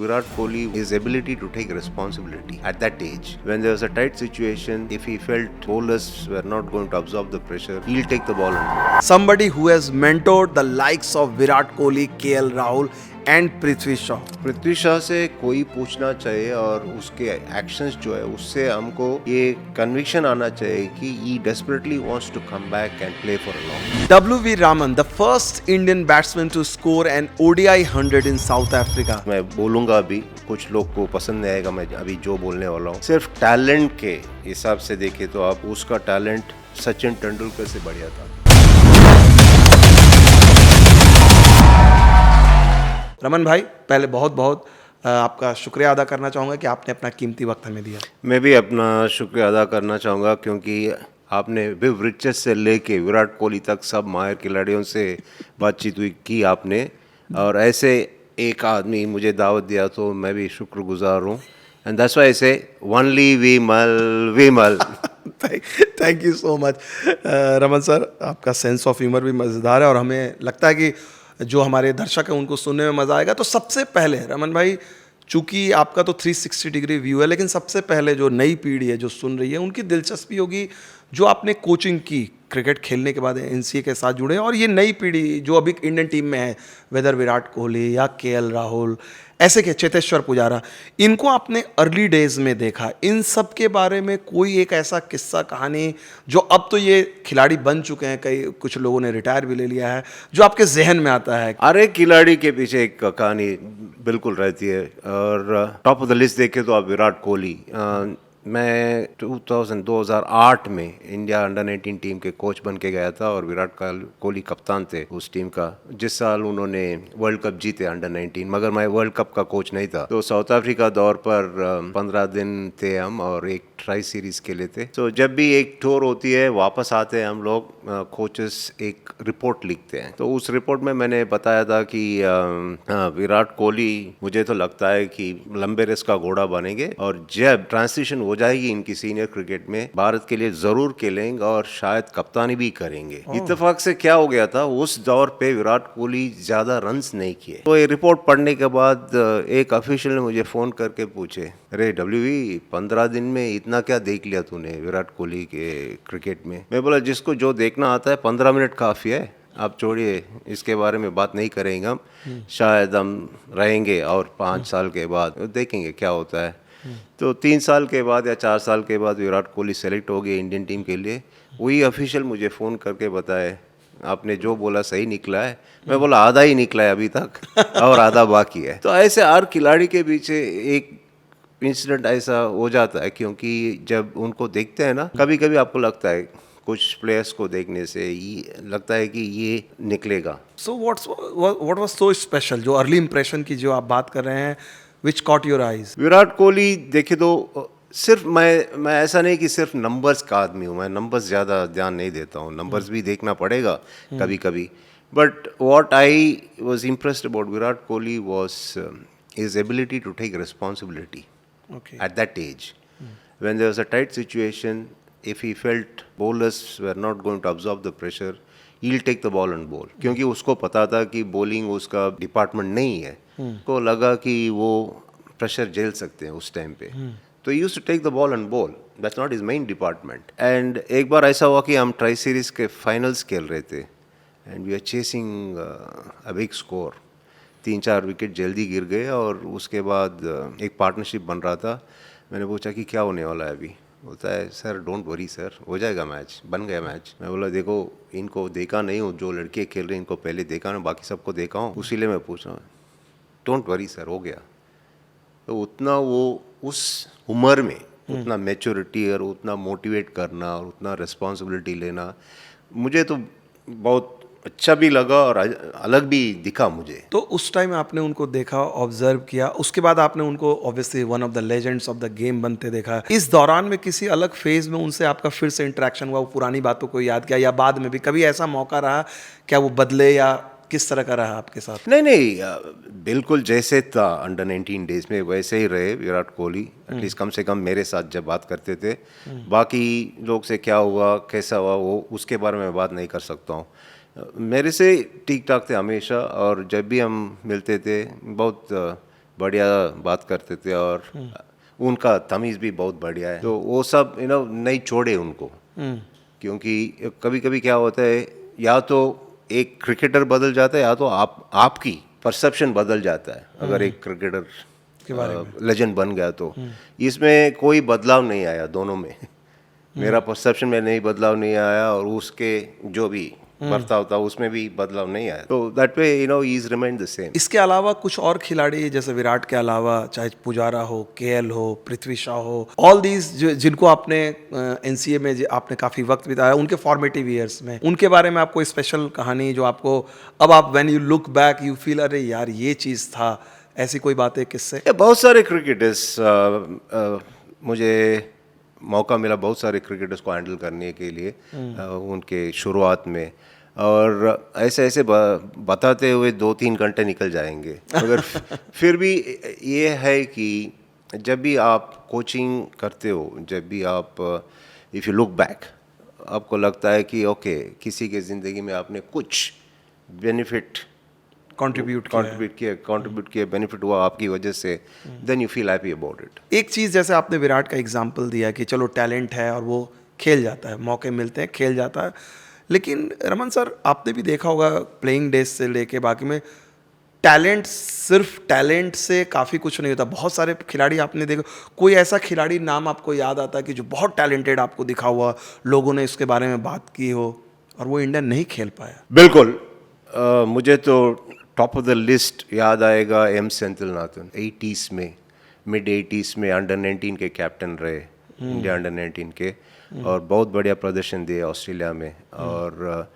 Virat Kohli, his ability to take responsibility at that age. When there was a tight situation, if he felt bowlers were not going to absorb the pressure, he'll take the ball and Somebody who has mentored the likes of Virat Kohli, KL Rahul and Prithvi Shaw. पृथ्वी शाह से कोई पूछना चाहिए और उसके actions जो है उससे हमको ये कन्विक्शन आना चाहिए कि he desperately wants to come back and play for a long. W.V. Raman, the first Indian batsman to score an ODI 100 in South Africa. मैं बोलूंगा अभी, कुछ लोग को पसंद नहीं आएगा मैं अभी जो बोलने वाला हूँ. सिर्फ टैलेंट के हिसाब से देखे तो आप उसका टैलेंट सचिन तेंदुलकर से बढ़िया था. रमन भाई, पहले बहुत बहुत आपका शुक्रिया अदा करना चाहूँगा कि आपने अपना कीमती वक्त हमें दिया. मैं भी अपना शुक्रिया अदा करना चाहूँगा क्योंकि आपने विव रिचर्ड से लेके विराट कोहली तक सब माहिर खिलाड़ियों से बातचीत हुई की आपने, और ऐसे एक आदमी मुझे दावत दिया तो मैं भी शुक्रगुजार हूँ. एंड दैट्स व्हाई आई से only Vimal. Thank you so much Raman sir. आपका सेंस ऑफ ह्यूमर भी मज़ेदार है और हमें लगता है कि जो हमारे दर्शक हैं उनको सुनने में मज़ा आएगा. तो सबसे पहले रमन भाई, चूँकि आपका तो 360 डिग्री व्यू है, लेकिन सबसे पहले जो नई पीढ़ी है जो सुन रही है उनकी दिलचस्पी होगी जो आपने कोचिंग की क्रिकेट खेलने के बाद एनसीए के साथ जुड़े, और ये नई पीढ़ी जो अभी इंडियन टीम में है, वेदर विराट कोहली या केएल राहुल, ऐसे के चेतेश्वर पुजारा, इनको आपने अर्ली डेज में देखा. इन सब के बारे में कोई एक ऐसा किस्सा कहानी जो अब तो ये खिलाड़ी बन चुके हैं, कई कुछ लोगों ने रिटायर भी ले लिया है, जो आपके जहन में आता है? हर एक खिलाड़ी के पीछे एक कहानी बिल्कुल रहती है, और टॉप ऑफ द लिस्ट देखे तो आप विराट कोहली. मैं 2008 में इंडिया अंडर 19 टीम के कोच बन के गया था और विराट कोहली कप्तान थे उस टीम का. जिस साल उन्होंने वर्ल्ड कप जीते अंडर 19, मगर मैं वर्ल्ड कप का कोच नहीं था. तो साउथ अफ्रीका दौर पर 15 दिन थे हम और एक ट्राई सीरीज खेले थे. तो जब भी एक टूर होती है वापस आते हैं हम लोग, कोचेस एक रिपोर्ट लिखते हैं. तो उस रिपोर्ट में मैंने बताया था कि विराट कोहली मुझे तो लगता है कि लंबे रेस का घोड़ा बनेंगे, और जब ट्रांजिशन हो जाएगी इनकी सीनियर क्रिकेट में, भारत के लिए जरूर खेलेंगे और शायद कप्तानी भी करेंगे. इत्तेफाक से क्या हो गया था, उस दौर पे विराट कोहली ज्यादा रन्स नहीं किए. तो ये रिपोर्ट पढ़ने के बाद एक ऑफिशियल ने मुझे फोन करके पूछे, अरे डब्ल्यूवी 15 दिन में इतना क्या देख लिया तूने विराट कोहली के क्रिकेट में? मैं बोला जिसको जो देखना आता है 15 मिनट काफ़ी है, आप छोड़िए, इसके बारे में बात नहीं करेंगे हम. शायद हम रहेंगे और 5 साल के बाद देखेंगे क्या होता है. तो 3 साल के बाद या 4 साल के बाद विराट कोहली सेलेक्ट हो गए इंडियन टीम के लिए. वही ऑफिशियल मुझे फ़ोन करके बताए, आपने जो बोला सही निकला है. मैं बोला आधा ही निकला है अभी तक और आधा बाकी है. तो ऐसे हर खिलाड़ी के पीछे एक इंसिडेंट ऐसा हो जाता है, क्योंकि जब उनको देखते हैं ना, कभी कभी आपको लगता है कुछ प्लेयर्स को देखने से ये लगता है कि ये निकलेगा. So what was so special, जो अर्ली इंप्रेशन की जो आप बात कर रहे हैं, which caught your eyes? Virat Kohli देखे तो सिर्फ मैं ऐसा नहीं कि सिर्फ नंबर्स का आदमी हूँ, मैं नंबर्स ज़्यादा ध्यान नहीं देता हूँ. नंबर्स भी देखना पड़ेगा कभी कभी, but what I was impressed about Virat Kohli was his ability to take responsibility at that age. When there was a tight situation, if he felt bowlers were not going to absorb the pressure, he'll take the ball and bowl. क्योंकि उसको पता था कि bowling उसका department नहीं है. उसको लगा कि वो प्रेशर झेल सकते हैं उस टाइम पे. तो he used to take the ball and bowl. That's not his main department. And एक बार ऐसा हुआ कि हम ट्राई सीरीज के फाइनल्स खेल रहे थे and we are chasing a big score. 3-4 wicket जल्दी गिर गए और उसके बाद एक पार्टनरशिप बन रहा था. मैंने पूछा कि क्या होने वाला है अभी? बोलता है सर डोंट वरी सर, हो जाएगा मैच, बन गया मैच. मैं बोला देखो इनको देखा नहीं हूँ, जो लड़के खेल रहे हैं इनको पहले देखा ना, बाकी सबको देखा हूँ, उसीलिए मैं पूछ रहा हूँ. डोंट वरी सर, हो गया. तो उतना वो उस उम्र में उतना मैच्योरिटी और उतना मोटिवेट करना और उतना रिस्पॉन्सिबिलिटी लेना मुझे तो बहुत अच्छा भी लगा और अलग भी दिखा मुझे. तो उस टाइम आपने उनको देखा, ऑब्जर्व किया, उसके बाद आपने उनको obviously one of the legends of the game बनते देखा. इस दौरान में किसी अलग फेज में उनसे आपका फिर से इंटरेक्शन हुआ, वो पुरानी बातों को याद किया, या बाद में भी कभी ऐसा मौका रहा, क्या वो बदले या किस तरह का रहा आपके साथ? नहीं, बिल्कुल जैसे था अंडर 19 डेज में वैसे ही रहे विराट कोहली. एटलीस्ट कम से कम मेरे साथ जब बात करते थे. बाकी लोग से क्या हुआ कैसा हुआ वो उसके बारे में बात नहीं कर सकता हूँ. मेरे से ठीक ठाक थे हमेशा, और जब भी हम मिलते थे बहुत बढ़िया बात करते थे और उनका तमीज़ भी बहुत बढ़िया है, तो वो सब नहीं छोड़े उनको। क्योंकि कभी कभी क्या होता है, या तो एक क्रिकेटर बदल जाता है या तो आपकी परसेप्शन बदल जाता है। अगर एक क्रिकेटर लेजेंड बन गया तो इसमें कोई बदलाव नहीं आया दोनों में। मेरा परसेप्शन में नहीं बदलाव नहीं आया और उसके जो भी बर्ताव था उसमें भी बदलाव नहीं आया, तो that way is remain the same. इसके अलावा कुछ और खिलाड़ी जैसे विराट के अलावा चाहे पुजारा हो, केएल हो, पृथ्वी शॉ हो, ऑल दीज जिनको आपने एनसीए में आपने काफी वक्त बिताया उनके फॉर्मेटिव ईयर्स में, उनके बारे में आपको स्पेशल कहानी जो आपको अब आप when you look back you feel अरे यार ये चीज था, ऐसी कोई बातें किससे? बहुत सारे क्रिकेटर्स मुझे मौका मिला बहुत सारे क्रिकेटर्स को हैंडल करने के लिए उनके शुरुआत में, और ऐसे ऐसे बताते हुए 2-3 घंटे निकल जाएंगे। मगर फिर भी ये है कि जब भी आप कोचिंग करते हो, जब भी आप इफ़ यू लुक बैक, आपको लगता है कि ओके किसी के ज़िंदगी में आपने कुछ बेनिफिट कंट्रीब्यूट किया, बेनिफिट हुआ आपकी वजह से, then you feel happy about it. एक चीज़ जैसे आपने विराट का एग्जाम्पल दिया कि चलो टैलेंट है और वो खेल जाता है, मौके मिलते हैं खेल जाता है, लेकिन रमन सर आपने भी देखा होगा प्लेइंग डेज से लेके बाकी में टैलेंट, सिर्फ टैलेंट से काफ़ी कुछ नहीं होता। बहुत सारे खिलाड़ी आपने देखा, कोई ऐसा खिलाड़ी नाम आपको याद आता है कि जो बहुत टैलेंटेड आपको दिखा हुआ, लोगों ने इसके बारे में बात की हो और वो इंडिया नहीं खेल पाया? बिल्कुल। मुझे तो टॉप ऑफ द लिस्ट याद आएगा एम सेंथिलनाथन। 80s में, मिड 80s में अंडर-19 के कैप्टन रहे, इंडिया अंडर-19 के, और बहुत बढ़िया प्रदर्शन दिए ऑस्ट्रेलिया में। और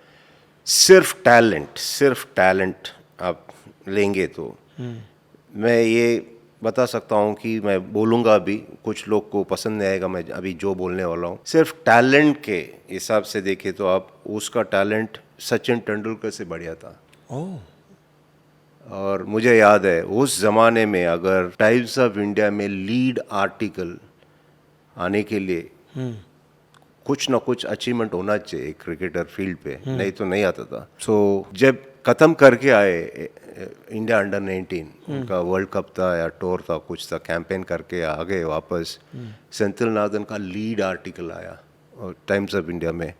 सिर्फ टैलेंट आप लेंगे तो मैं ये बता सकता हूँ कि मैं बोलूँगा भी, कुछ लोग को पसंद नहीं आएगा मैं अभी जो बोलने वाला हूँ। सिर्फ टैलेंट के हिसाब से देखे तो आप उसका टैलेंट सचिन तेंदुलकर से बढ़िया था। और मुझे याद है उस ज़माने में अगर टाइम्स ऑफ इंडिया में लीड आर्टिकल आने के लिए कुछ ना कुछ अचीवमेंट होना चाहिए क्रिकेटर फील्ड पे, नहीं तो नहीं आता था। सो जब ख़त्म करके आए इंडिया अंडर-19, उनका वर्ल्ड कप था या टूर था, कुछ था, कैंपेन करके आ गए वापस, सेंथिलनाथन का लीड आर्टिकल आया और टाइम्स ऑफ इंडिया में,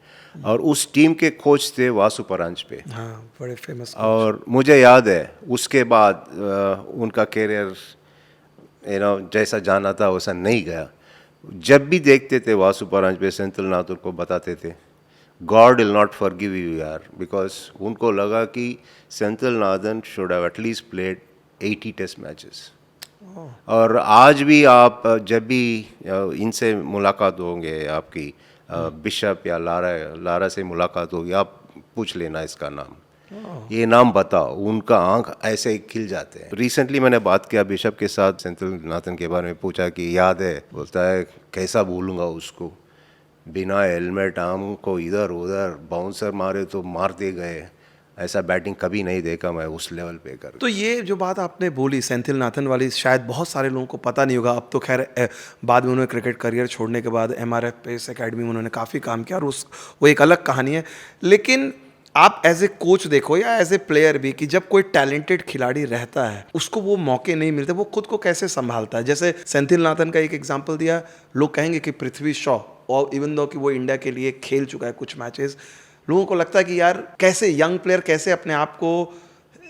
और उस टीम के कोच थे वासु परांजपे। हाँ, बड़े फेमस। और मुझे याद है उसके बाद उनका कैरियर जैसा जाना था वैसा नहीं गया। जब भी देखते थे वासु परांजपे सेंथिलनाथन को बताते थे God will not forgive you यार, बिकॉज उनको लगा कि Senthilnathan should have at least played 80 test matches. और आज भी आप जब भी इनसे मुलाकात होंगे, आपकी बिशप या लारा से मुलाकात होगी, आप पूछ लेना इसका नाम, ये नाम बताओ, उनका आंख ऐसे ही खिल जाते हैं। रिसेंटली मैंने बात किया बिशप के साथ, सेंथिलनाथन के बारे में पूछा कि याद है, बोलता है कैसा भूलूंगा उसको, बिना हेलमेट आम को इधर उधर बाउंसर मारे तो मार दे गए, ऐसा बैटिंग कभी नहीं देखा मैं उस लेवल पे कर। तो ये जो बात आपने बोली सेंथिलनाथन वाली, शायद बहुत सारे लोगों को पता नहीं होगा। अब तो खैर बाद में उन्होंने क्रिकेट करियर छोड़ने के बाद MRF पेस एकेडमी में उन्होंने काफ़ी काम किया और वो एक अलग कहानी है। लेकिन आप एज ए कोच देखो या एज ए प्लेयर भी कि जब कोई टैलेंटेड खिलाड़ी रहता है उसको वो मौके नहीं मिलते, वो खुद को कैसे संभालता है? जैसे सेंथिलनाथन का एक एग्जाम्पल दिया, लोग कहेंगे कि पृथ्वी शॉ, और इवन दो कि वो इंडिया के लिए खेल चुका है कुछ मैचेस, लोगों को लगता है कि यार कैसे यंग प्लेयर कैसे अपने आप को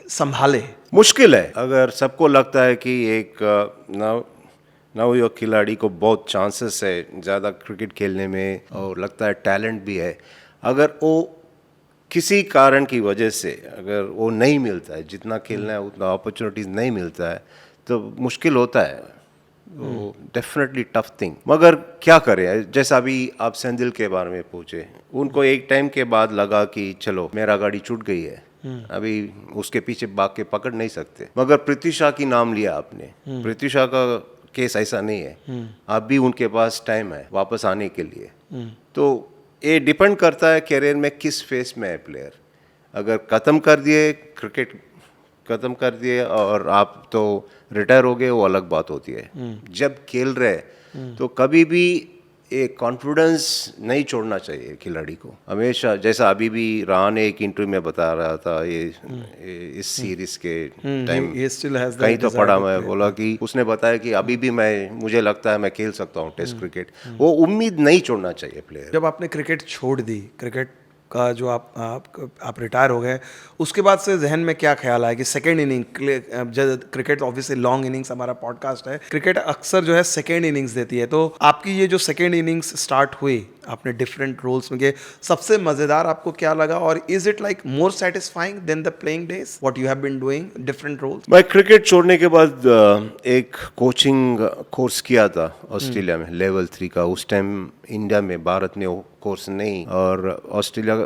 संभाले। मुश्किल है। अगर सबको लगता है कि एक नवयुवक खिलाड़ी को बहुत चांसेस है ज़्यादा क्रिकेट खेलने में और लगता है टैलेंट भी है, अगर वो किसी कारण की वजह से अगर वो नहीं मिलता है, जितना खेलना है उतना अपॉर्चुनिटीज़ नहीं मिलता है, तो मुश्किल होता है, तो डेफिनेटली टफ थिंग। मगर क्या करें, जैसा अभी आप सेंथिल के बारे में पूछे, उनको एक टाइम के बाद लगा कि चलो मेरा गाड़ी छूट गई है, अभी उसके पीछे भाग के पकड़ नहीं सकते। मगर पृथ्वी शॉ की नाम लिया आपने, पृथ्वी शॉ का केस ऐसा नहीं है, अब भी उनके पास टाइम है वापस आने के लिए। तो ये डिपेंड करता है कैरियर में किस फेस में है प्लेयर। अगर ख़त्म कर दिए क्रिकेट, ख़त्म कर दिए और आप तो रिटायर हो गए, वो अलग बात होती है। जब खेल रहे तो कभी भी एक कॉन्फिडेंस नहीं छोड़ना चाहिए खिलाड़ी को हमेशा। जैसा अभी भी रान एक इंटरव्यू में बता रहा था ये इस सीरीज के time he still has that कहीं तो desire पढ़ा to मैं, play. बोला कि उसने बताया कि अभी भी मुझे लगता है मैं खेल सकता हूँ टेस्ट क्रिकेट। वो उम्मीद नहीं छोड़ना चाहिए प्लेयर। जब आपने क्रिकेट छोड़ दी, क्रिकेट का जो आप रिटायर हो गए, उसके बाद से जहन में क्या ख्याल आया कि second inning, cricket obviously long innings हमारा पॉडकास्ट है, क्रिकेट अक्सर जो है सेकेंड इनिंग्स देती है, तो आपकी ये जो सेकेंड इनिंग्स स्टार्ट हुई, आपने डिफरेंट रोल्स में गए, सबसे मज़ेदार आपको क्या लगा? और is it like more satisfying than the playing days what you have been doing different roles? मैं क्रिकेट छोड़ने के बाद एक कोचिंग कोर्स किया था ऑस्ट्रेलिया में, लेवल 3 का। उस टाइम इंडिया में, भारत में वो कोर्स नहीं, और ऑस्ट्रेलिया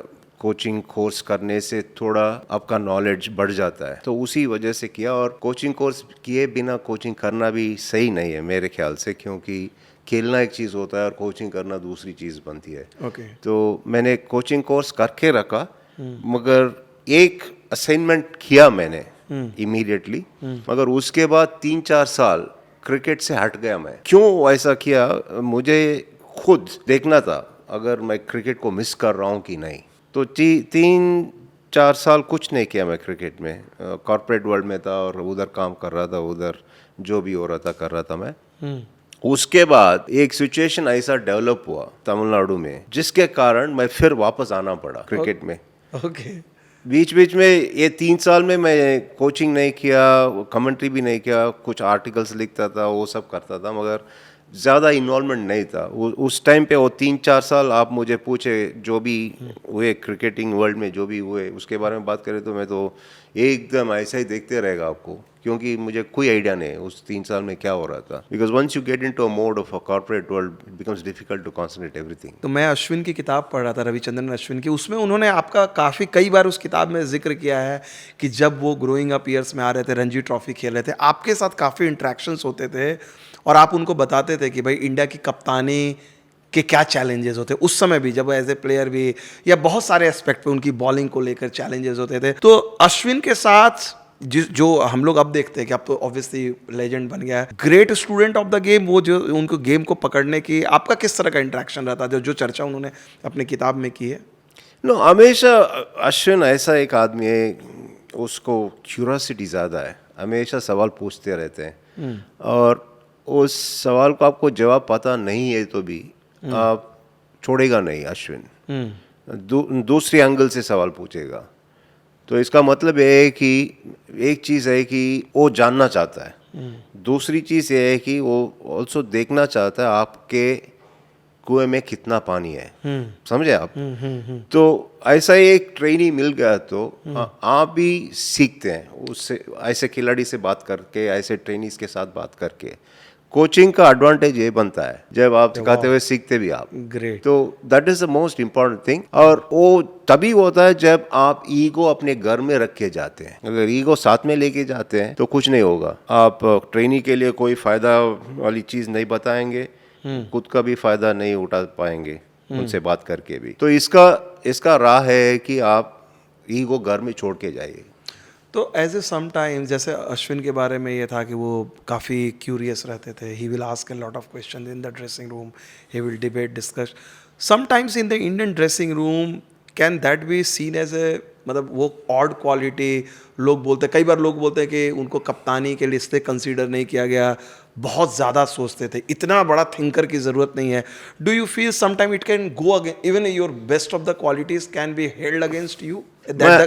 कोचिंग कोर्स करने से थोड़ा आपका नॉलेज बढ़ जाता है, तो उसी वजह से किया। और कोचिंग कोर्स किए बिना कोचिंग करना भी सही नहीं है मेरे ख्याल से, क्योंकि खेलना एक चीज़ होता है और कोचिंग करना दूसरी चीज़ बनती है। ओके। तो मैंने कोचिंग कोर्स करके रखा, मगर एक असाइनमेंट किया मैंने इमीडिएटली, मगर उसके बाद 3-4 साल क्रिकेट से हट गया मैं। क्यों ऐसा किया, मुझे खुद देखना था अगर मैं क्रिकेट को मिस कर रहा हूँ कि नहीं। तो 3-4 साल कुछ नहीं किया मैं क्रिकेट में, कॉर्पोरेट वर्ल्ड में था और उधर काम कर रहा था, उधर जो भी हो रहा था कर रहा था मैं। उसके बाद एक सिचुएशन ऐसा डेवलप हुआ तमिलनाडु में, जिसके कारण मैं फिर वापस आना पड़ा क्रिकेट में। ओके। बीच बीच में ये 3 साल में मैं कोचिंग नहीं किया, कमेंट्री भी नहीं किया, कुछ आर्टिकल्स लिखता था, वो सब करता था, मगर ज़्यादा इन्वॉल्वमेंट नहीं था उस टाइम पे। वो 3-4 साल आप मुझे पूछे जो भी हुए क्रिकेटिंग वर्ल्ड में, जो भी हुए उसके बारे में बात करें तो मैं तो एकदम ऐसा ही देखते रहेगा आपको, क्योंकि मुझे कोई आइडिया नहीं उस 3 साल में क्या हो रहा था। Because once you get into a mode of a corporate world, it becomes difficult to concentrate everything. तो मैं अश्विन की किताब पढ़ रहा था, रविचंद्रन अश्विन की, उसमें उन्होंने आपका काफ़ी कई बार उस किताब में जिक्र किया है कि जब वो ग्रोइंग अप ईयर्स में आ रहे थे, रणजी ट्रॉफी खेल रहे थे, आपके साथ काफ़ी इंट्रैक्शंस होते थे और आप उनको बताते थे कि भाई इंडिया की कप्तानी के क्या चैलेंजेस होते हैं उस समय भी, जब एज ए प्लेयर भी, या बहुत सारे एस्पेक्ट पे उनकी बॉलिंग को लेकर चैलेंजेस होते थे। तो अश्विन के साथ जो हम लोग अब देखते हैं कि अब तो ऑब्वियसली लेजेंड बन गया है, great student of the game, वो जो उनको गेम को पकड़ने की आपका किस तरह का इंटरेक्शन रहता है, जो चर्चा उन्होंने अपनी किताब में की है? नो, हमेशा अश्विन ऐसा एक आदमी है, उसको क्यूरियोसिटी ज़्यादा है, हमेशा सवाल पूछते रहते हैं, और उस सवाल को आपको जवाब पता नहीं है तो भी आप छोड़ेगा नहीं अश्विन। दूसरे एंगल से सवाल पूछेगा। तो इसका मतलब ये है कि एक चीज़ है कि वो जानना चाहता है, दूसरी चीज़ ये है कि वो ऑल्सो देखना चाहता है आपके कुएं में कितना पानी है। समझे आप? तो ऐसा ही एक ट्रेनी मिल गया तो आप भी सीखते हैं उससे, ऐसे खिलाड़ी से बात करके, ऐसे ट्रेनीज के साथ बात करके। कोचिंग का एडवांटेज ये बनता है, जब आप सिखाते हुए सीखते भी आप। ग्रेट। तो that is the most important thing. और वो तभी होता है जब आप ईगो अपने घर में रख के जाते हैं। अगर ईगो साथ में लेके जाते हैं तो कुछ नहीं होगा। आप ट्रेनी के लिए कोई फायदा वाली चीज नहीं बताएंगे, खुद का भी फायदा नहीं उठा पाएंगे उनसे बात करके भी। तो इसका राह है कि आप ईगो घर में छोड़ के जाइए। तो एज ए समटाइम्स, जैसे अश्विन के बारे में ये था कि वो काफ़ी क्यूरियस रहते थे, he will ask a lot of question in the dressing room, he will debate, discuss. Sometimes in the Indian dressing room can that be seen as a, मतलब वो ऑड क्वालिटी लोग बोलते हैं, कई बार लोग बोलते हैं कि उनको कप्तानी के लिस्टे कंसीडर नहीं किया गया, बहुत ज़्यादा सोचते थे, इतना बड़ा थिंकर की ज़रूरत नहीं है। Do you feel sometime it can go again, even your best of the qualities can be held against you?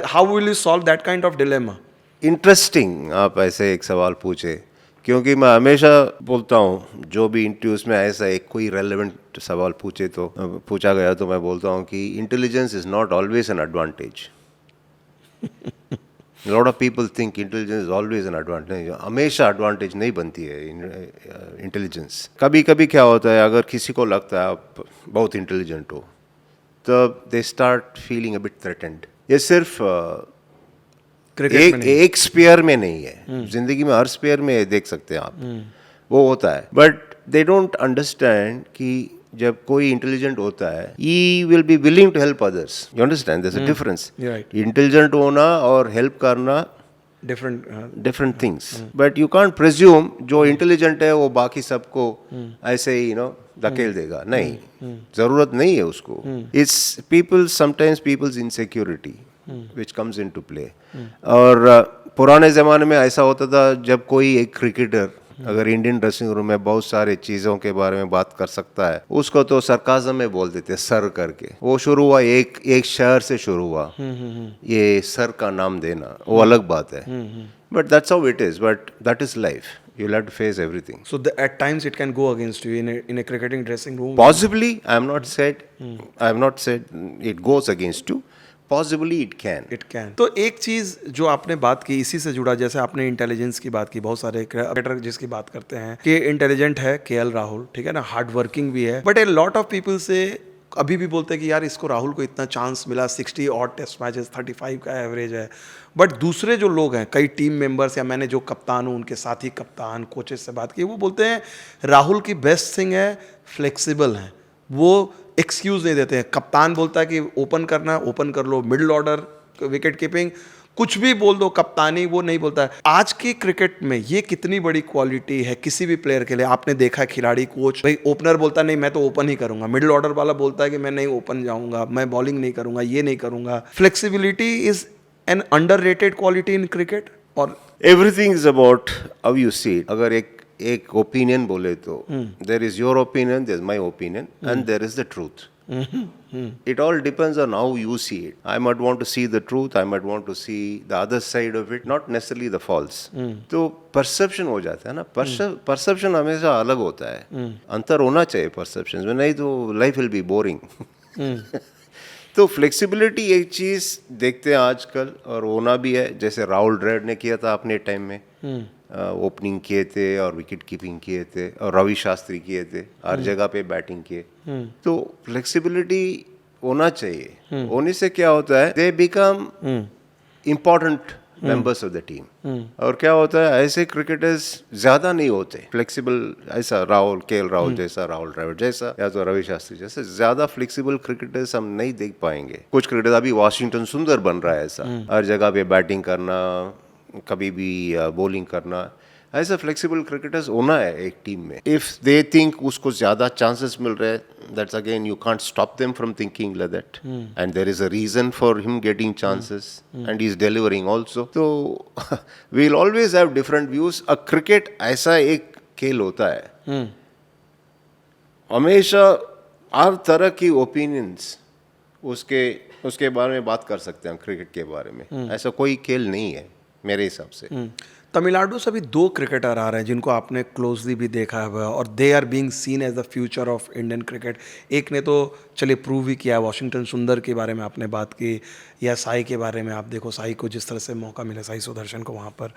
How will you solve that kind of dilemma? Interesting आप ऐसे एक सवाल पूछे, क्योंकि मैं हमेशा बोलता हूँ जो भी इंटरव्यूज में ऐसा एक कोई रेलेवेंट सवाल पूछा गया तो मैं बोलता हूँ कि intelligence is not always an advantage. Lot of people think intelligence is always an advantage. हमेशा एडवांटेज नहीं बनती है इंटेलिजेंस। कभी कभी क्या होता है, अगर किसी को लगता है आप बहुत इंटेलिजेंट हो, तब they start feeling a bit threatened. ये सिर्फ एक स्पेयर में नहीं है, जिंदगी में हर स्पेयर में देख सकते हैं आप, वो होता है। बट दे डोंट अंडरस्टैंड कि जब कोई इंटेलिजेंट होता है, he will be willing to help others. You understand, there is a difference. Intelligent होना और हेल्प करना different different things, but you can't presume जो इंटेलिजेंट है वो बाकी सबको ऐसे ही धकेल देगा, नहीं, जरूरत नहीं है उसको. It's people, sometimes people's insecurity which comes into play. और पुराने ज़माने में ऐसा होता था, जब कोई एक क्रिकेटर अगर इंडियन ड्रेसिंग रूम में बहुत सारे चीज़ों के बारे में बात कर सकता है, उसको तो सरकाज़म में बोल देते सर करके. वो शुरू हुआ एक शहर से शुरू हुआ, ये सर का नाम देना, वो अलग बात है. But that's how it is, but that is life. You'll have to face everything. So at times it can go against you in a cricketing dressing room. Possibly, I have not said it goes against you. Possibly it can. It can. तो एक चीज जो आपने बात की इसी से जुड़ा, जैसे आपने इंटेलिजेंस की बात की, बहुत सारे क्रिकेटर जिसकी बात करते हैं कि इंटेलिजेंट है केएल राहुल, ठीक है ना, हार्ड वर्किंग भी है, but a lot of people से अभी भी बोलते हैं कि यार इसको राहुल को इतना चांस मिला, 60 ऑड टेस्ट मैचेस, 35 का एवरेज है. बट दूसरे जो लोग हैं, कई टीम मेंबर्स, या मैंने जो कप्तान हूँ उनके साथी कप्तान कोचेस से बात की, वो बोलते हैं राहुल की बेस्ट थिंग है फ्लेक्सिबल है. वो एक्सक्यूज़ नहीं देते हैं. कप्तान बोलता है कि ओपन करना, ओपन कर लो, मिडिल ऑर्डर, विकेट कीपिंग, कुछ भी बोल दो, कप्तानी वो नहीं बोलता है. आज की क्रिकेट में ये कितनी बड़ी क्वालिटी है किसी भी प्लेयर के लिए. आपने देखा है खिलाड़ी, कोच, भाई ओपनर बोलता नहीं मैं तो ओपन ही करूंगा, मिडिल ऑर्डर वाला बोलता है कि मैं नहीं ओपन जाऊंगा, मैं बॉलिंग नहीं करूंगा, ये नहीं करूंगा. Flexibility is an underrated quality in cricket. और everything is about how you see it. अगर एक ओपिनियन बोले तो there is your opinion, there is my opinion, and there is the truth. It all depends on how you see it. I might want to see the truth, I might want to see the other side of it, not necessarily the false. तो perception हो जाता है ना. perception हमेशा अलग होता है. अंतर होना चाहिए perceptions में, नहीं तो life will be boring. तो फ्लेक्सिबिलिटी एक चीज़ देखते हैं आजकल, और होना भी है. जैसे राहुल ड्रेविड ने किया था अपने टाइम में, ओपनिंग किए थे और विकेट कीपिंग किए थे, और रवि शास्त्री किए थे, हर जगह पे बैटिंग किए. तो फ्लेक्सिबिलिटी होना चाहिए. होने से क्या होता है, they become important members of the team. और क्या होता है, ऐसे क्रिकेटर्स ज्यादा नहीं होते फ्लेक्सिबल. ऐसा केएल राहुल जैसा, राहुल ड्रेविड जैसा, या तो रवि शास्त्री जैसे ज्यादा फ्लेक्सिबल क्रिकेटर्स हम नहीं देख पाएंगे. कुछ क्रिकेटर्स, अभी वाशिंगटन सुंदर बन रहा है ऐसा, हर जगह पे बैटिंग करना, कभी भी बॉलिंग करना. ऐसा फ्लेक्सिबल क्रिकेटर्स होना है एक टीम में. इफ दे थिंक उसको ज्यादा चांसेस मिल रहे हैं, that's again you can't stop them from thinking like that. And there is a reason for him getting chances, and he is delivering also. तो we will always have different views. A cricket ऐसा एक खेल होता है, हमेशा हर तरह की opinions उसके बारे में बात कर सकते हैं क्रिकेट के बारे में. ऐसा कोई खेल नहीं है मेरे हिसाब से. तमिलनाडु से अभी 2 क्रिकेटर आ रहे हैं जिनको आपने क्लोजली भी देखा है, और they are being seen as the future of Indian cricket. एक ने तो चलिए प्रूव ही किया, वाशिंगटन सुंदर के बारे में आपने बात की, या साई के बारे में. आप देखो साई को जिस तरह से मौका मिला, साई सुदर्शन को वहाँ पर,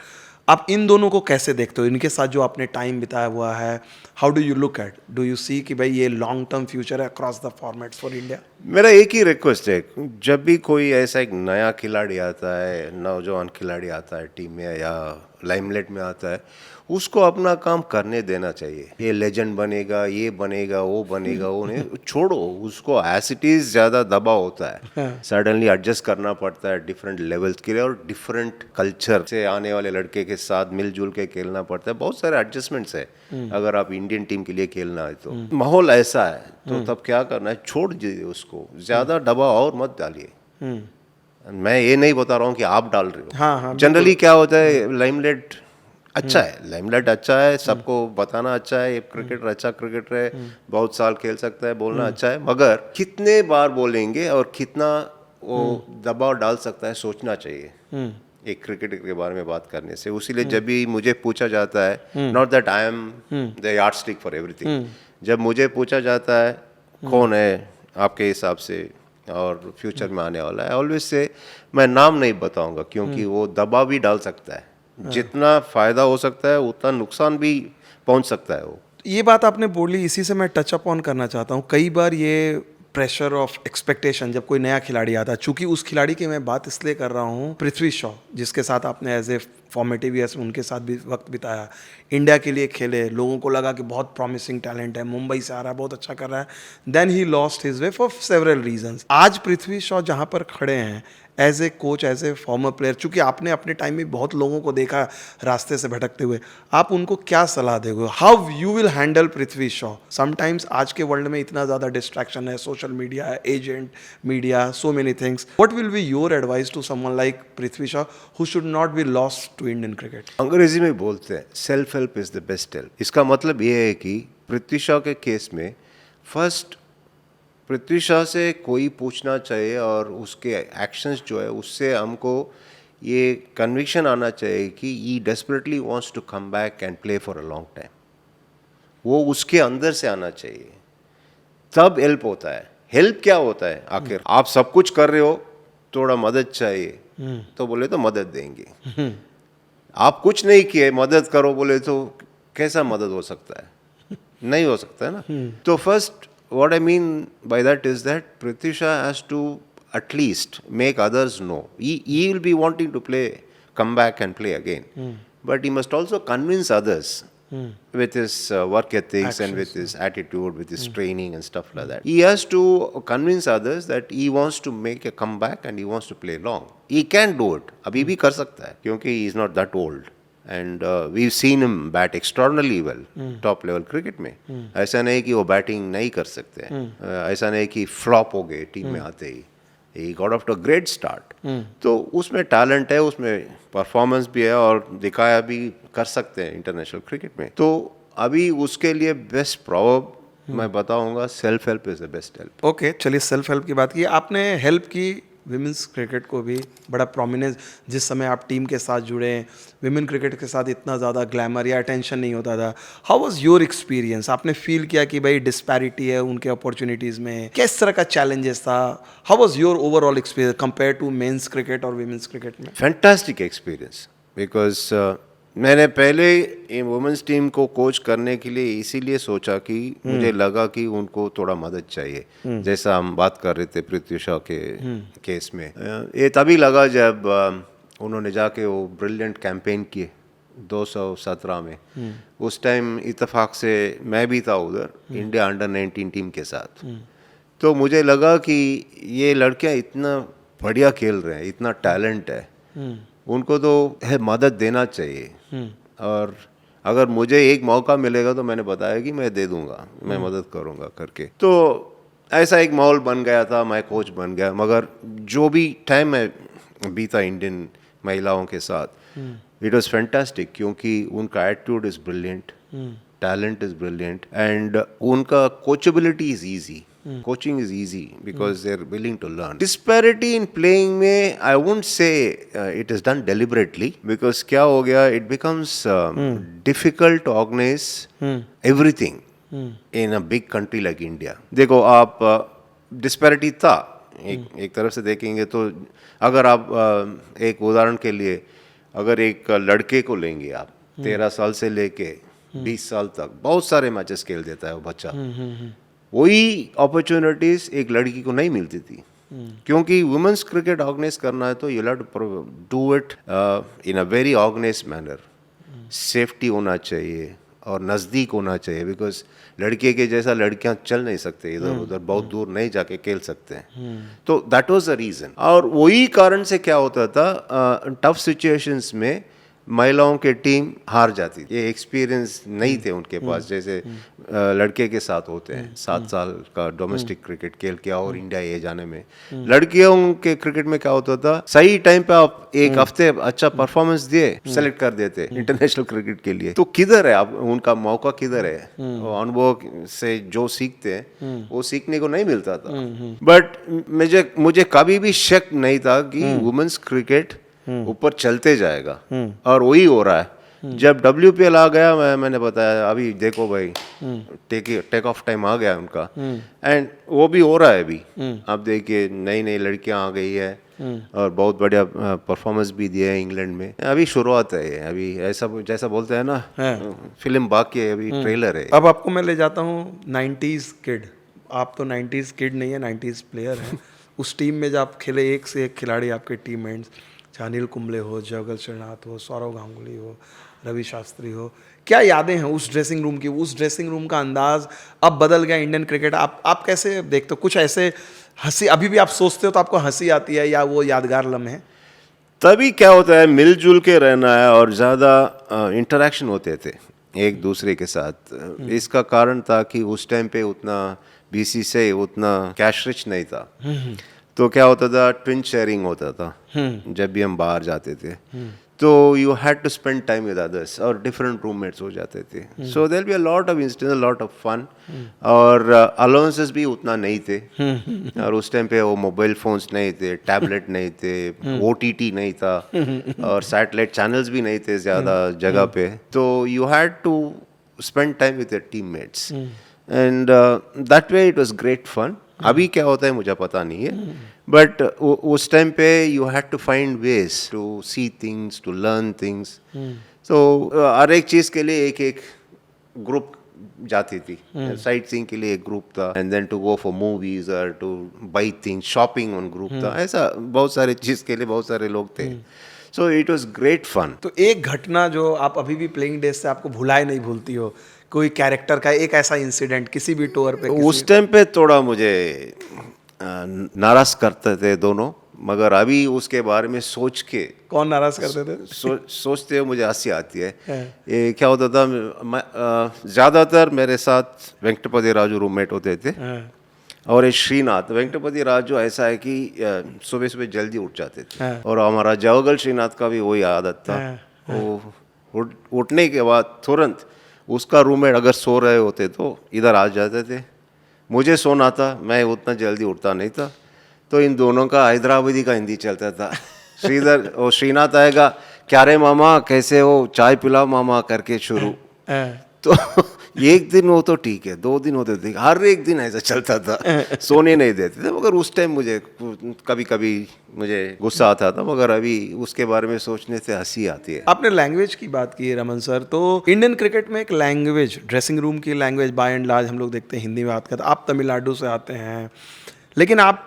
आप इन दोनों को कैसे देखते हो, इनके साथ जो आपने टाइम बिताया हुआ है, how do you look at, do you see कि भाई ये लॉन्ग टर्म फ्यूचर है across the formats for India? मेरा एक ही रिक्वेस्ट है, जब भी कोई ऐसा एक नया खिलाड़ी आता है, नौजवान खिलाड़ी आता है टीम में या लाइमलाइट में आता है, उसको अपना काम करने देना चाहिए. ये लेजेंड बनेगा, ये बनेगा, वो बनेगा, वो नहीं, छोड़ो उसको. एज इट इज ज़्यादा दबाव होता है, सडनली एडजस्ट करना पड़ता है डिफरेंट लेवल्स के लिए, और डिफरेंट कल्चर से आने वाले लड़के के साथ मिलजुल के खेलना पड़ता है. बहुत सारे एडजस्टमेंट्स है अगर आप इंडियन टीम के लिए खेलना है तो. माहौल ऐसा है तो तब क्या करना है, छोड़ दीजिए उसको, ज़्यादा दबाव और मत डालिए. मैं ये नहीं बता रहा हूँ कि आप डाल रहे हो. जनरली क्या होता है, लाइमलाइट अच्छा है, लाइमलाइट अच्छा है, सबको बताना अच्छा है, क्रिकेटर अच्छा क्रिकेटर है, बहुत साल खेल सकता है, बोलना अच्छा है, मगर कितने बार बोलेंगे और कितना वो दबाव डाल सकता है, सोचना चाहिए एक क्रिकेटर के बारे में बात करने से. उसीलिए जब भी मुझे पूछा जाता है, not that I am the yardstick for everything, जब मुझे पूछा जाता है कौन है आपके हिसाब से और फ्यूचर में आने वाला है, ऑलवेज से मैं नाम नहीं बताऊंगा, क्योंकि वो दबाव भी डाल सकता है. जितना फायदा हो सकता है उतना नुकसान भी पहुंच सकता है वो. ये बात आपने बोली, इसी से मैं टच अप ऑन करना चाहता हूँ. कई बार ये प्रेशर ऑफ एक्सपेक्टेशन, जब कोई नया खिलाड़ी आता है, चूंकि उस खिलाड़ी की मैं बात इसलिए कर रहा हूँ, पृथ्वी शॉ जिसके साथ आपने एज ए फॉर्मेटिव ईयर्स में उनके साथ भी वक्त बिताया, इंडिया के लिए खेले, लोगों को लगा कि बहुत प्रॉमिसिंग टैलेंट है, मुंबई से आ रहा है, बहुत अच्छा कर रहा है, then he lost his way for several reasons. आज पृथ्वी शॉ जहाँ पर खड़े हैं as a coach, as a former player, चूंकि आपने अपने टाइम में बहुत लोगों को देखा रास्ते से भटकते हुए, आप उनको क्या सलाह दोगे? How you will handle Prithvi Shaw? Sometimes आज के वर्ल्ड में इतना ज़्यादा डिस्ट्रैक्शन है, सोशल मीडिया है, agent media, so many things. What will be your advice to someone like Prithvi Shaw who should not be lost to Indian cricket? अंग्रेजी में बोलते हैं self help is the best help. इसका मतलब ये है कि पृथ्वी शॉ के केस में फर्स्ट पृथ्वी शॉ से कोई पूछना चाहिए और उसके एक्शंस जो है उससे हमको ये कन्विक्शन आना चाहिए कि he desperately wants to come back and play for a long time. वो उसके अंदर से आना चाहिए, तब हेल्प होता है। हेल्प क्या होता है? आखिर आप सब कुछ कर रहे हो, थोड़ा मदद चाहिए तो बोले तो मदद देंगे। आप कुछ नहीं किए, मदद करो बोले तो कैसा मदद हो सकता है? नहीं हो सकता है ना। तो first what I mean by that is that Prithvi Shaw has to at least make others know. He will be wanting to play, come back and play again. But he must also convince others with his work ethics and with his attitude, with his training and stuff like that. He has to convince others that he wants to make a comeback and he wants to play long. He can do it. अभी भी कर सकता है क्योंकि he is not that old. And we seen him bat extraordinarily well top level cricket में। ऐसा नहीं कि वो बैटिंग नहीं कर सकते हैं, ऐसा नहीं कि फ्लॉप हो गए टीम में आते ही got off to great start. तो उसमें टैलेंट है, उसमें परफॉर्मेंस भी है और दिखाया भी कर सकते हैं इंटरनेशनल क्रिकेट में। तो अभी उसके लिए बेस्ट प्रॉवर्ब मैं बताऊंगा, self help is the best help. Okay, चलिए सेल्फ हेल्प की बात की, आपने हेल्प की विमेंस क्रिकेट को भी बड़ा प्रोमिनेंस, जिस समय आप टीम के साथ जुड़े, विमेन क्रिकेट के साथ इतना ज़्यादा ग्लैमर या अटेंशन नहीं होता था। How was your experience? आपने फील किया कि भाई डिस्पैरिटी है उनके अपॉर्चुनिटीज़ में, किस तरह का चैलेंजेस था? How was your overall experience compare to men's cricket और विमेंस क्रिकेट में? फैंटास्टिक एक्सपीरियंस, बिकॉज मैंने पहले वुमेंस टीम को कोच करने के लिए इसीलिए सोचा कि मुझे लगा कि उनको थोड़ा मदद चाहिए, जैसा हम बात कर रहे थे पृथ्वी शॉ के केस में। ये तभी लगा जब उन्होंने जाके वो ब्रिलियंट कैंपेन किए 2017 में। उस टाइम इत्तेफाक से मैं भी था उधर इंडिया अंडर 19 टीम के साथ। तो मुझे लगा कि ये लड़कियां इतना बढ़िया खेल रहे हैं, इतना टैलेंट है, उनको तो है मदद देना चाहिए। और अगर मुझे एक मौका मिलेगा तो मैंने बताया कि मैं दे दूंगा, मैं मदद करूंगा करके। तो ऐसा एक माहौल बन गया था, मैं कोच बन गया। मगर जो भी टाइम मैं बीता इंडियन महिलाओं के साथ, इट वाज फैंटास्टिक, क्योंकि उनका attitude is brilliant, talent is brilliant and उनका coachability is easy. Coaching is easy because they're willing to learn. Disparity in playing में I won't say it is done deliberately, because क्या हो गया, it becomes difficult to organize everything in a big country like India. देखो आप disparity था, एक तरफ से देखेंगे तो अगर आप एक उदाहरण के लिए अगर एक लड़के को लेंगे आप 13 साल से लेके 20 साल तक बहुत सारे मैचेस खेल देता है वो बच्चा। वही अपॉर्चुनिटीज एक लड़की को नहीं मिलती थी, क्योंकि वुमेन्स क्रिकेट ऑर्गेनाइज करना है तो you have to do it in a very organise manner. Safety होना चाहिए और नज़दीक होना चाहिए, बिकॉज लड़के के जैसा लड़कियां चल नहीं सकते इधर उधर, बहुत दूर नहीं जाके खेल सकते हैं। तो दैट वाज द रीज़न। और वही कारण से क्या होता था, टफ सिचुएशंस में महिलाओं की टीम हार जाती थी। ये एक्सपीरियंस नहीं थे उनके पास, जैसे लड़के के साथ होते हैं। 7 साल का डोमेस्टिक क्रिकेट खेल के और इंडिया ये जाने में, लड़कियों के क्रिकेट में क्या होता था, सही टाइम पे आप एक हफ्ते अच्छा परफॉर्मेंस दिए, सेलेक्ट कर देते इंटरनेशनल क्रिकेट के लिए। तो किधर है आप, उनका मौका किधर है? अनुभव से जो सीखते हैं वो सीखने को नहीं मिलता था। बट मुझे कभी भी शक नहीं था कि वुमेन्स क्रिकेट ऊपर चलते जाएगा, और वही हो रहा है। जब WPL आ गया, मैंने बताया अभी देखो भाई टेक ऑफ टाइम आ गया उनका, एंड वो भी हो रहा है अभी। आप देखिए नई नई लड़कियां आ गई है और बहुत बढ़िया परफॉर्मेंस भी दिया है इंग्लैंड में। अभी शुरुआत है, अभी ऐसा जैसा बोलते हैं ना, फिल्म बाकी है, अभी ट्रेलर है। अब आपको मैं ले जाता हूँ 90s किड। आप तो 90s किड नहीं है, 90s प्लेयर हैं। उस टीम में जब आप खेले, एक से एक खिलाड़ी आपके टीममेट्स, चाहे अनिल कुंबले हो, जयगल श्रीनाथ हो, सौरव गांगुली हो, रवि शास्त्री हो, क्या यादें हैं उस ड्रेसिंग रूम की? उस ड्रेसिंग रूम का अंदाज अब बदल गया इंडियन क्रिकेट। आप कैसे देखते हो? कुछ ऐसे हंसी अभी भी आप सोचते हो तो आपको हंसी आती है, या वो यादगार लम्हे? तभी क्या होता है, मिलजुल के रहना है और ज़्यादा इंटरेक्शन होते थे एक दूसरे के साथ। इसका कारण था कि उस टाइम पे उतना बीसीसीआई उतना कैश रिच नहीं था। तो क्या होता था, ट्विन शेयरिंग होता था जब भी हम बाहर जाते थे। तो you had to spend time with others और डिफरेंट रूममेट्स हो जाते थे। So there be a lot of incidents, lot of fun. और अलाउंसेस भी उतना नहीं थे। और उस टाइम पे वो मोबाइल फोन्स नहीं थे, टैबलेट नहीं थे, ओटीटी नहीं था और सैटेलाइट चैनल्स भी नहीं थे ज़्यादा जगह पे। तो you had to spend time with your teammates and that way it was great fun. अभी क्या होता है मुझे पता नहीं है, बट उस टाइम पे you had to find ways to see things, to learn things. तो हर एक चीज़ के लिए एक एक ग्रुप जाती थी। साइट सीइंग के लिए एक ग्रुप था, and then to go for movies और to buy things, shopping on group था। ऐसा बहुत सारे चीज़ के लिए बहुत सारे लोग थे। So it was great fun. तो एक घटना जो आप अभी भी प्लेइंग डेज से आपको भुलाए नहीं भूलती हो, कोई कैरेक्टर का एक ऐसा इंसिडेंट किसी भी टूर पे? उस टाइम पे थोड़ा मुझे नाराज करते थे दोनों, मगर अभी उसके बारे में सोच के कौन नाराज करते थे? सोचते हो मुझे हंसी आती है। ये क्या होता था, ज़्यादातर मेरे साथ वेंकटपति राजू रूममेट होते थे और ये श्रीनाथ। वेंकटपति राजू ऐसा है कि सुबह सुबह जल्दी उठ जाते थे और हमारा जवागल श्रीनाथ का भी वही आदत था। वो उठने के बाद तुरंत उसका रूममेट अगर सो रहे होते तो इधर आ जाते थे। मुझे सोना था, मैं उतना जल्दी उठता नहीं था, तो इन दोनों का हैदराबादी का हिंदी चलता था। श्रीधर और श्रीनाथ आएगा, क्या रे मामा कैसे हो, चाय पिलाओ मामा करके शुरू। तो एक दिन हो तो ठीक है, 2 दिन होते थे, हर एक दिन ऐसा चलता था। सोने नहीं देते थे। मगर उस टाइम मुझे कभी कभी मुझे गुस्सा आता था, मगर अभी उसके बारे में सोचने से हंसी आती है। आपने लैंग्वेज की बात की है रमन सर, तो इंडियन क्रिकेट में एक लैंग्वेज, ड्रेसिंग रूम की लैंग्वेज बाय एंड लार्ज हम लोग देखते हैं हिंदी में बात करते हैं। आप तमिलनाडु से आते हैं, लेकिन आप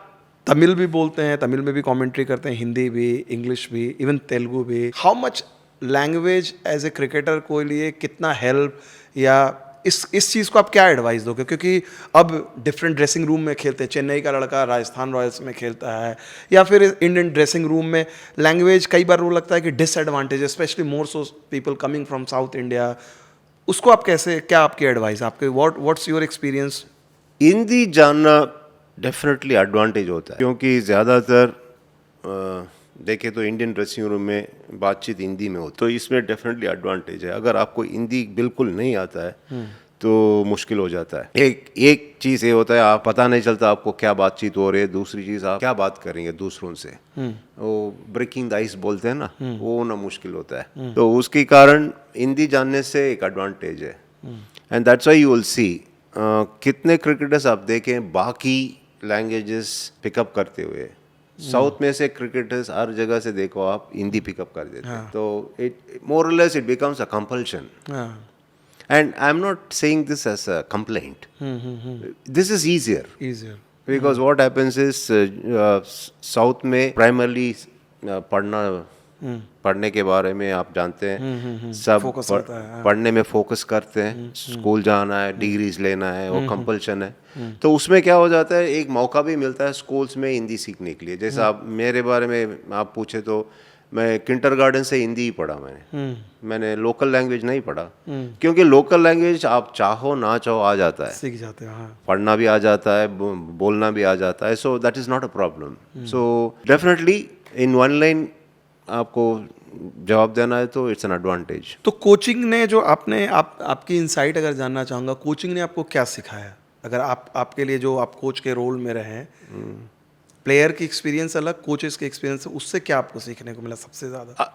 तमिल भी बोलते हैं, तमिल में भी कमेंट्री करते हैं, हिंदी भी, इंग्लिश भी, इवन तेलुगु भी। How much language as a cricketer को लिए कितना हेल्प, या इस चीज़ को आप क्या एडवाइस दोगे? क्योंकि अब डिफरेंट ड्रेसिंग रूम में खेलते हैं, चेन्नई का लड़का राजस्थान रॉयल्स में खेलता है, या फिर इंडियन ड्रेसिंग रूम में लैंग्वेज कई बार वो लगता है कि disadvantage, specially more so people coming from south India. उसको आप कैसे, क्या आपकी एडवाइस, आपके व्हाट्स योर एक्सपीरियंस? हिंदी जानना डेफिनेटली एडवांटेज होता है, क्योंकि ज़्यादातर देखें तो इंडियन ड्रेसिंग रूम में बातचीत हिंदी में होती है, तो इसमें डेफिनेटली एडवांटेज है। अगर आपको हिंदी बिल्कुल नहीं आता है तो मुश्किल हो जाता है। एक चीज़ ये होता है, आप पता नहीं चलता आपको क्या बातचीत हो रही है, दूसरी चीज़ आप क्या बात करेंगे दूसरों से, वो ब्रेकिंग द आइस बोलते हैं ना, वो ना मुश्किल होता है। तो उसके कारण हिंदी जानने से एक एडवांटेज है। And that's why you will see कितने क्रिकेटर्स आप देखें बाकी लैंग्वेजेस पिकअप करते हुए। साउथ में से क्रिकेटर्स हर जगह से देखो आप हिंदी पिकअप कर देते हैं। तो इट मोर और less it becomes a compulsion. And I am not saying this as a complaint, this is easier because what happens is south में प्राइमरली पढ़ने के बारे में आप जानते हैं, सब पढ़ने में फोकस करते हैं। स्कूल जाना है, डिग्रीज लेना है, वो कंपल्शन है। तो उसमें क्या हो जाता है, एक मौका भी मिलता है स्कूल्स में हिंदी सीखने के लिए। जैसा आप मेरे बारे में आप पूछे तो मैं किंडरगार्टन से हिंदी ही पढ़ा। मैंने लोकल लैंग्वेज नहीं पढ़ा, क्योंकि लोकल लैंग्वेज आप चाहो ना चाहो आ जाता है, सीख जाते हैं। पढ़ना भी आ जाता है, बोलना भी आ जाता है। So that is not a problem. So definitely in one line आपको जवाब देना है तो इट्स एन एडवांटेज। तो कोचिंग ने जो आपकी इनसाइट अगर जानना चाहूँगा, कोचिंग ने आपको क्या सिखाया? अगर आपके लिए जो आप कोच के रोल में रहे, प्लेयर की एक्सपीरियंस अलग, कोचेस के एक्सपीरियंस, उससे क्या आपको सीखने को मिला सबसे ज़्यादा?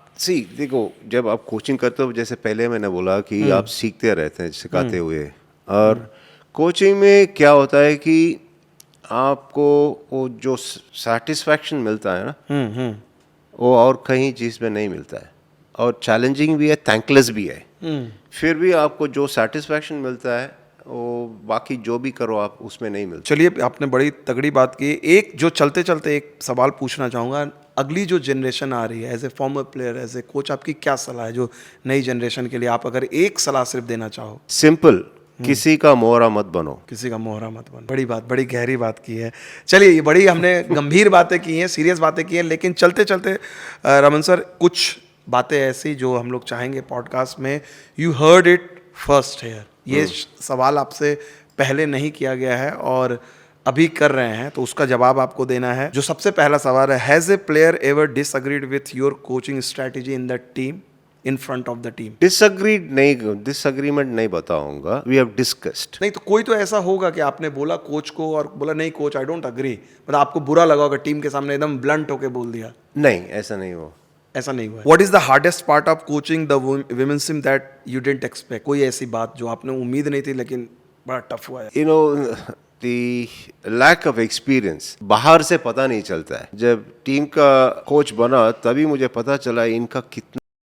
देखो, जब आप कोचिंग करते हो, जैसे पहले मैंने बोला कि आप सीखते रहते हैं सिखाते हुए, और कोचिंग में क्या होता है कि आपको वो जो सेटिस्फैक्शन मिलता है ना, वो और कहीं चीज़ में नहीं मिलता है। और चैलेंजिंग भी है, थैंकलेस भी है, फिर भी आपको जो सेटिस्फैक्शन मिलता है वो बाकी जो भी करो आप उसमें नहीं मिलता। चलिए, आपने बड़ी तगड़ी बात की। एक जो चलते चलते एक सवाल पूछना चाहूँगा, अगली जो जनरेशन आ रही है, as a former player, as a coach, आपकी क्या सलाह है जो नई जनरेशन के लिए? आप अगर एक सलाह सिर्फ देना चाहो। सिंपल, किसी का मोहरा मत बनो। किसी का मोहरा मत बन। बड़ी बात, बड़ी गहरी बात की है। चलिए, ये बड़ी हमने गंभीर बातें की हैं, सीरियस बातें की हैं, लेकिन चलते चलते रमन सर, कुछ बातें ऐसी जो हम लोग चाहेंगे पॉडकास्ट में, you heard it first here, ये सवाल आपसे पहले नहीं किया गया है और अभी कर रहे हैं, तो उसका जवाब आपको देना है। जो सबसे पहला सवाल है, has a player ever disagreed with your coaching strategy in the team, in front of the team? Disagreement नहीं बताऊंगा, वी हैव डिस्कस्ड। नहीं तो कोई तो ऐसा होगा कि आपने बोला कोच को और बोला नहीं कोच आई डोंट अग्री, मतलब आपको बुरा लगा होगा, टीम के सामने एकदम ब्लंट होके बोल दिया? नहीं, ऐसा नहीं हुआ। ऐसा नहीं हुआ। What is the hardest part of coaching the women's team that you didn't expect? कोई ऐसी बात जो आपने उम्मीद नहीं थी लेकिन बड़ा टफ हुआ है? You know, the lack of experience बाहर से पता नहीं चलता है। जब टीम का कोच बना तभी मुझे पता चला इनका कितना